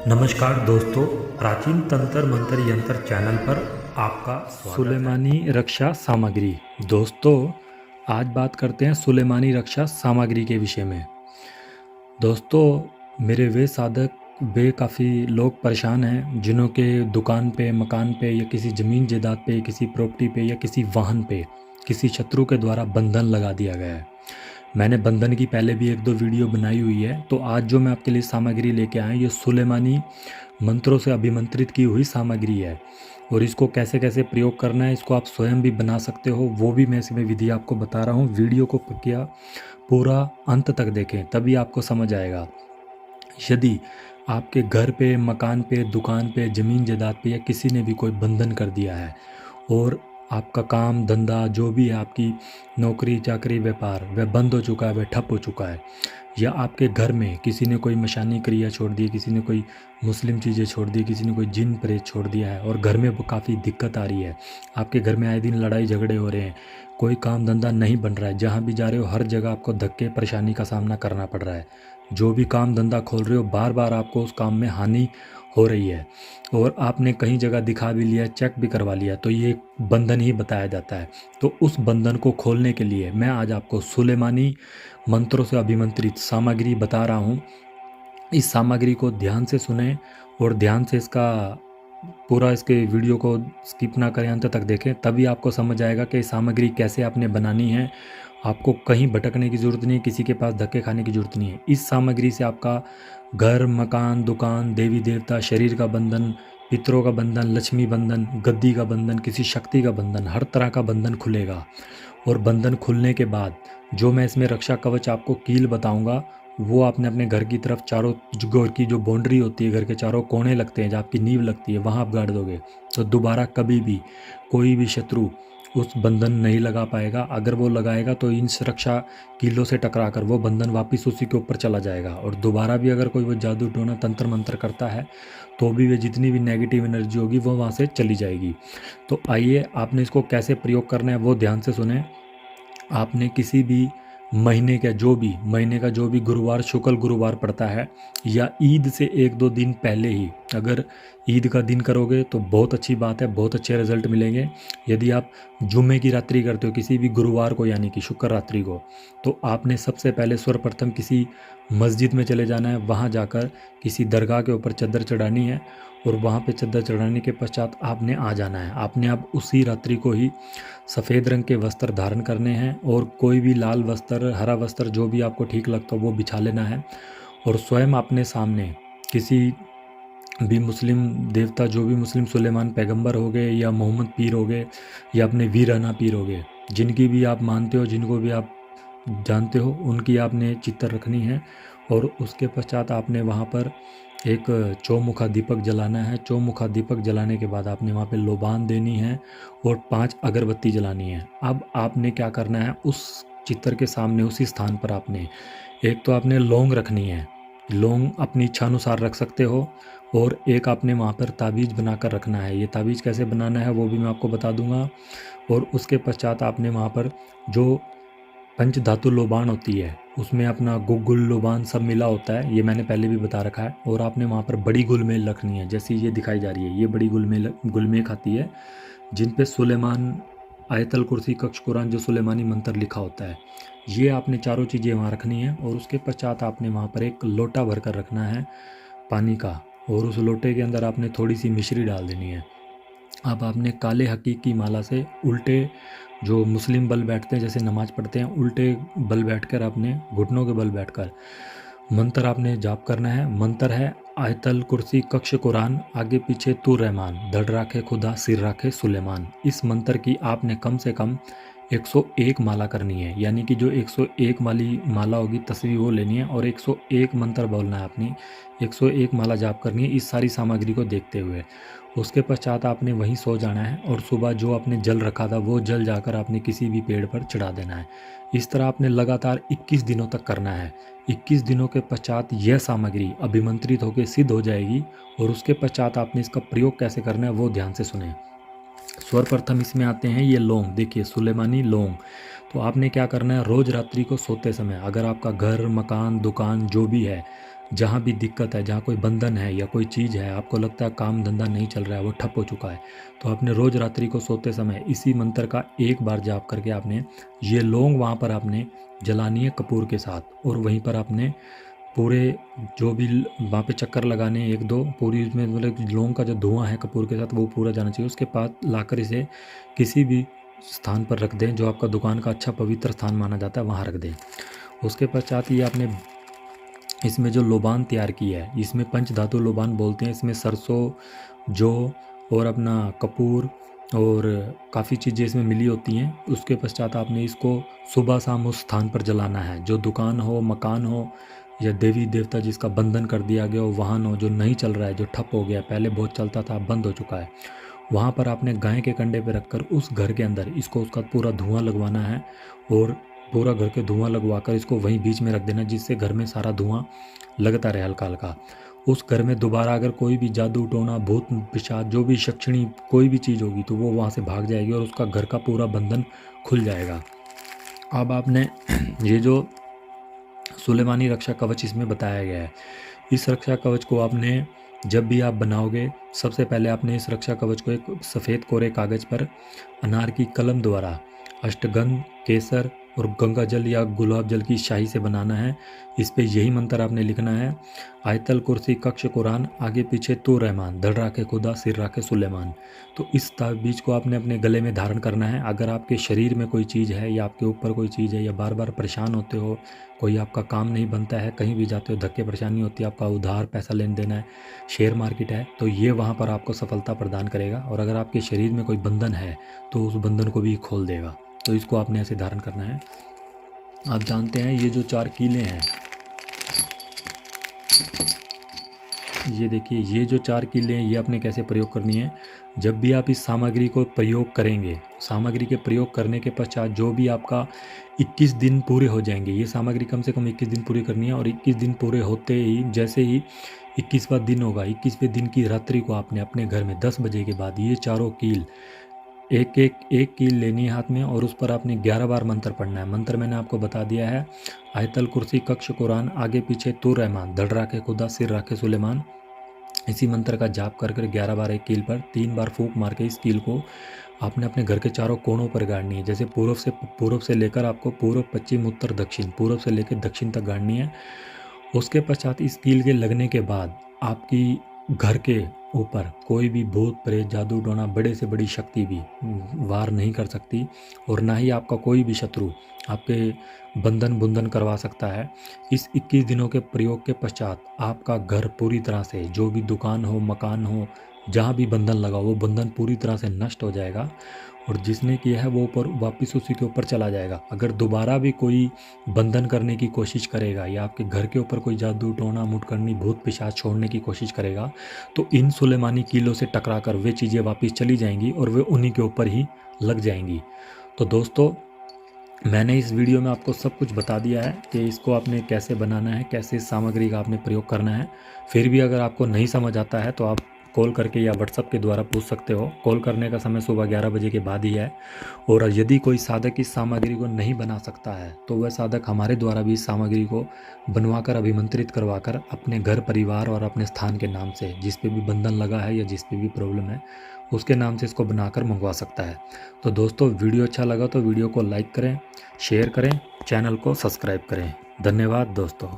नमस्कार दोस्तों, प्राचीन तंत्र मंत्र यंत्र चैनल पर आपका स्वागत है। सुलेमानी रक्षा सामग्री। दोस्तों, आज बात करते हैं सुलेमानी रक्षा सामग्री के विषय में। दोस्तों, मेरे वे साधक वे काफ़ी लोग परेशान हैं जिन्हों के दुकान पे, मकान पे या किसी ज़मीन जायदाद पे, किसी प्रॉपर्टी पे या किसी वाहन पे किसी शत्रु के द्वारा बंधन लगा दिया गया है। मैंने बंधन की पहले भी एक दो वीडियो बनाई हुई है। तो आज जो मैं आपके लिए सामग्री लेके आया ये सुलेमानी मंत्रों से अभिमंत्रित की हुई सामग्री है, और इसको कैसे कैसे प्रयोग करना है इसको आप स्वयं भी बना सकते हो, वो भी मैं इसमें विधि आपको बता रहा हूँ। वीडियो को क्या पूरा अंत तक देखें, तभी आपको समझ आएगा। यदि आपके घर पे, मकान पे, दुकान पे, ज़मीन जायदाद पे या किसी ने भी कोई बंधन कर दिया है और आपका काम धंधा जो भी है, आपकी नौकरी चाकरी व्यापार वह बंद हो चुका है, वह ठप हो चुका है, या आपके घर में किसी ने कोई मशानी क्रिया छोड़ दी, किसी ने कोई मुस्लिम चीज़ें छोड़ दी, किसी ने कोई जिन प्रेत छोड़ दिया है और घर में काफ़ी दिक्कत आ रही है, आपके घर में आए दिन लड़ाई झगड़े हो रहे हैं, कोई काम धंधा नहीं बन रहा है, जहाँ भी जा रहे हो हर जगह आपको धक्के परेशानी का सामना करना पड़ रहा है, जो भी काम धंधा खोल रहे हो बार बार आपको उस काम में हानि हो रही है, और आपने कहीं जगह दिखा भी लिया, चेक भी करवा लिया, तो ये बंधन ही बताया जाता है। तो उस बंधन को खोलने के लिए मैं आज आपको सुलेमानी मंत्रों से अभिमंत्रित सामग्री बता रहा हूँ। इस सामग्री को ध्यान से सुने और ध्यान से इसका पूरा इसके वीडियो को स्किप ना करें, अंत तक देखें, तभी आपको समझ आएगा कि सामग्री कैसे आपने बनानी है। आपको कहीं भटकने की ज़रूरत नहीं है, किसी के पास धक्के खाने की ज़रूरत नहीं है। इस सामग्री से आपका घर, मकान, दुकान, देवी देवता, शरीर का बंधन, पितरों का बंधन, लक्ष्मी बंधन, गद्दी का बंधन, किसी शक्ति का बंधन, हर तरह का बंधन खुलेगा। और बंधन खुलने के बाद जो मैं इसमें रक्षा कवच आपको कील बताऊंगा, वो आपने अपने घर की तरफ चारों घर की जो बाउंड्री होती है, घर के चारों कोने लगते हैं, जहाँ आपकी नींव लगती है, वहाँ आप गाड़ दोगे तो दोबारा कभी भी कोई भी शत्रु उस बंधन नहीं लगा पाएगा। अगर वो लगाएगा तो इन सुरक्षा कीलों से टकरा कर वो बंधन वापस उसी के ऊपर चला जाएगा, और दोबारा भी अगर कोई वो जादू टोना तंत्र मंत्र करता है तो भी वे जितनी भी नेगेटिव एनर्जी होगी वो वहाँ से चली जाएगी। तो आइए, आपने इसको कैसे प्रयोग करना है वो ध्यान से सुने। आपने किसी भी महीने का जो भी गुरुवार, शुक्ल गुरुवार पड़ता है, या ईद से एक दो दिन पहले ही, अगर ईद का दिन करोगे तो बहुत अच्छी बात है, बहुत अच्छे रिजल्ट मिलेंगे। यदि आप जुम्मे की रात्रि करते हो, किसी भी गुरुवार को यानी कि शुक्र रात्रि को, तो आपने सबसे पहले सर्वप्रथम किसी मस्जिद में चले जाना है, वहाँ जाकर किसी दरगाह के ऊपर चद्दर चढ़ानी है, और वहाँ पे चद्दर चढ़ाने के पश्चात आपने आ जाना है। आपने अब उसी रात्रि को ही सफ़ेद रंग के वस्त्र धारण करने हैं, और कोई भी लाल वस्त्र, हरा वस्त्र, जो भी आपको ठीक लगता हो वो बिछा लेना है, और स्वयं अपने सामने किसी भी मुस्लिम देवता, जो भी मुस्लिम सुलेमान पैगंबर हो गए, या मोहम्मद पीर हो गए, या अपने वीराना पीर हो गए, जिनकी भी आप मानते हो, जिनको भी आप जानते हो, उनकी आपने चित्र रखनी है। और उसके पश्चात आपने वहाँ पर एक चौमुखा दीपक जलाना है। चौमुखा दीपक जलाने के बाद आपने वहाँ पे लोबान देनी है और 5 अगरबत्ती जलानी है। अब आपने क्या करना है, उस चित्र के सामने उसी स्थान पर आपने एक तो आपने लौंग रखनी है, लौंग अपनी इच्छा अनुसार रख सकते हो, और एक आपने वहाँ पर ताबीज़ बनाकर रखना है। ये ताबीज़ कैसे बनाना है वो भी मैं आपको बता दूंगा। और उसके पश्चात आपने वहाँ पर जो पंच धातु लोबान होती है, उसमें अपना गुग्गुल लोबान सब मिला होता है, ये मैंने पहले भी बता रखा है। और आपने वहाँ पर बड़ी गुलमेल रखनी है, जैसी ये दिखाई जा रही है, ये बड़ी गुलमेल आती है, जिन पे सुलेमान, आयतल कुर्सी, कक्ष कुरान, जो सुलेमानी मंत्र लिखा होता है, ये आपने चारों चीज़ें वहाँ रखनी है। और उसके पश्चात आपने वहाँ पर एक लोटा भर कर रखना है पानी का, और उस लोटे के अंदर आपने थोड़ी सी मिश्री डाल देनी है। अब आपने काले हकीक की माला से उल्टे, जो मुस्लिम बल बैठते हैं, जैसे नमाज पढ़ते हैं, उल्टे बल बैठकर, आपने घुटनों के बल बैठकर मंत्र आपने जाप करना है। मंत्र है आयतल कुर्सी कक्ष कुरान, आगे पीछे तू रहमान, धड़ राखे खुदा सिर राखे सुलेमान। इस मंत्र की आपने कम से कम 101 माला करनी है, यानी कि जो 101 वाली माला होगी तस्वीर वो लेनी है, और 101 मंत्र बोलना है अपनी, 101 माला जाप करनी है इस सारी सामग्री को देखते हुए। उसके पश्चात आपने वहीं सो जाना है, और सुबह जो आपने जल रखा था वो जल जाकर आपने किसी भी पेड़ पर चढ़ा देना है। इस तरह आपने लगातार 21 दिनों तक करना है। 21 दिनों के पश्चात यह सामग्री अभिमंत्रित होकर सिद्ध हो जाएगी। और उसके पश्चात आपने इसका प्रयोग कैसे करना है वो ध्यान से सुने। सर्वप्रथम इसमें आते हैं ये लौंग, देखिए सुलेमानी लौंग। तो आपने क्या करना है, रोज रात्रि को सोते समय, अगर आपका घर, मकान, दुकान जो भी है, जहाँ भी दिक्कत है, जहाँ कोई बंधन है या कोई चीज़ है, आपको लगता है काम धंधा नहीं चल रहा है, वो ठप हो चुका है, तो आपने रोज़ रात्रि को सोते समय इसी मंत्र का एक बार जाप करके आपने ये लौंग वहाँ पर आपने जलानी है कपूर के साथ, और वहीं पर आपने पूरे जो भी वहाँ पे चक्कर लगाने हैं, एक दो पूरी उसमें मतलब लौंग का जो धुआं है कपूर के साथ वो पूरा जाना चाहिए। उसके बाद लाकर इसे किसी भी स्थान पर रख दें जो आपका दुकान का अच्छा पवित्र स्थान माना जाता है, वहाँ रख दें। उसके पश्चात ये आपने इसमें जो लोबान तैयार की है, इसमें पंच धातु लोबान बोलते हैं, इसमें सरसों, जौ और अपना कपूर और काफ़ी चीज़ें इसमें मिली होती हैं। उसके पश्चात आपने इसको सुबह शाम उस स्थान पर जलाना है, जो दुकान हो, मकान हो या देवी देवता जिसका बंधन कर दिया गया हो, वाहन हो जो नहीं चल रहा है, जो ठप हो गया, पहले बहुत चलता था बंद हो चुका है, वहाँ पर आपने गाय के कंडे पे रखकर उस घर के अंदर इसको उसका पूरा धुआं लगवाना है, और पूरा घर के धुआं लगवाकर इसको वहीं बीच में रख देना, जिससे घर में सारा धुआं लगता रहे हल्का हल्का। उस घर में दोबारा अगर कोई भी जादू टोना भूत पिशाच जो भी शक्षणी कोई भी चीज़ होगी तो वो वहाँ से भाग जाएगी और उसका घर का पूरा बंधन खुल जाएगा। अब आपने ये जो सुलेमानी रक्षा कवच इसमें बताया गया है, इस रक्षा कवच को आपने जब भी आप बनाओगे, सबसे पहले आपने इस रक्षा कवच को एक सफ़ेद कोरे कागज़ पर अनार की कलम द्वारा अष्टगंध, केसर और गंगा जल या गुलाब जल की शाही से बनाना है। इस पे यही मंत्र आपने लिखना है, आयतल कुर्सी कक्ष कुरान आगे पीछे तो रहमान, धड़ राखे खुदा सिर राखे सुलेमान। तो इस ताबीज को आपने अपने गले में धारण करना है। अगर आपके शरीर में कोई चीज़ है या आपके ऊपर कोई चीज़ है या बार बार परेशान होते हो, कोई आपका काम नहीं बनता है, कहीं भी जाते हो धक्के परेशानी होती है, आपका उधार पैसा लेन देना है, शेयर मार्केट है, तो ये वहाँ पर आपको सफलता प्रदान करेगा। और अगर आपके शरीर में कोई बंधन है तो उस बंधन को भी खोल देगा। तो इसको आपने ऐसे धारण करना है। आप जानते हैं ये जो 4 कीलें हैं, ये देखिए ये जो 4 कीलें हैं ये आपने कैसे प्रयोग करनी है। जब भी आप इस सामग्री को प्रयोग करेंगे, सामग्री के प्रयोग करने के पश्चात जो भी आपका 21 दिन पूरे हो जाएंगे, ये सामग्री कम से कम 21 दिन पूरी करनी है। और 21 दिन पूरे होते ही जैसे ही 21वां दिन होगा, 21वें दिन की रात्रि को आपने अपने घर में 10 बजे के बाद ये चारों कील एक कील लेनी है हाथ में, और उस पर आपने 11 बार मंत्र पढ़ना है। मंत्र मैंने आपको बता दिया है, आयतल कुर्सी कक्ष कुरान आगे पीछे तो रहमान, धड़ राखे खुदा सिर राखे सुलेमान। इसी मंत्र का जाप कर 11 बार एक कील पर 3 बार फूंक मार के इस कील को आपने अपने घर के चारों कोनों पर गाड़नी है। जैसे पूर्व से लेकर आपको पूर्व, पश्चिम, उत्तर, दक्षिण, पूर्व से लेकर दक्षिण तक गाड़नी है। उसके पश्चात इस कील के लगने के बाद आपकी घर के ऊपर कोई भी भूत प्रेत जादू टोना बड़े से बड़ी शक्ति भी वार नहीं कर सकती, और ना ही आपका कोई भी शत्रु आपके बंधन बुंधन करवा सकता है। इस 21 दिनों के प्रयोग के पश्चात आपका घर पूरी तरह से, जो भी दुकान हो, मकान हो, जहाँ भी बंधन लगा वो बंधन पूरी तरह से नष्ट हो जाएगा, और जिसने किया है वो ऊपर वापस उसी के ऊपर चला जाएगा। अगर दोबारा भी कोई बंधन करने की कोशिश करेगा या आपके घर के ऊपर कोई जादू टोना मुटकरनी भूत पिशाच छोड़ने की कोशिश करेगा, तो इन सुलेमानी कीलों से टकराकर वे चीज़ें वापस चली जाएंगी और वे उन्हीं के ऊपर ही लग जाएंगी। तो दोस्तों, मैंने इस वीडियो में आपको सब कुछ बता दिया है कि इसको आपने कैसे बनाना है, कैसे इस सामग्री का आपने प्रयोग करना है। फिर भी अगर आपको नहीं समझ आता है तो आप कॉल करके या व्हाट्सएप के द्वारा पूछ सकते हो। कॉल करने का समय सुबह 11 बजे के बाद ही है। और यदि कोई साधक इस सामग्री को नहीं बना सकता है तो वह साधक हमारे द्वारा भी इस सामग्री को बनवाकर अभिमंत्रित करवाकर अपने घर परिवार और अपने स्थान के नाम से, जिस पे भी बंधन लगा है या जिस पे भी प्रॉब्लम है, उसके नाम से इसको बनाकर मंगवा सकता है। तो दोस्तों, वीडियो अच्छा लगा तो वीडियो को लाइक करें, शेयर करें, चैनल को सब्सक्राइब करें। धन्यवाद दोस्तों।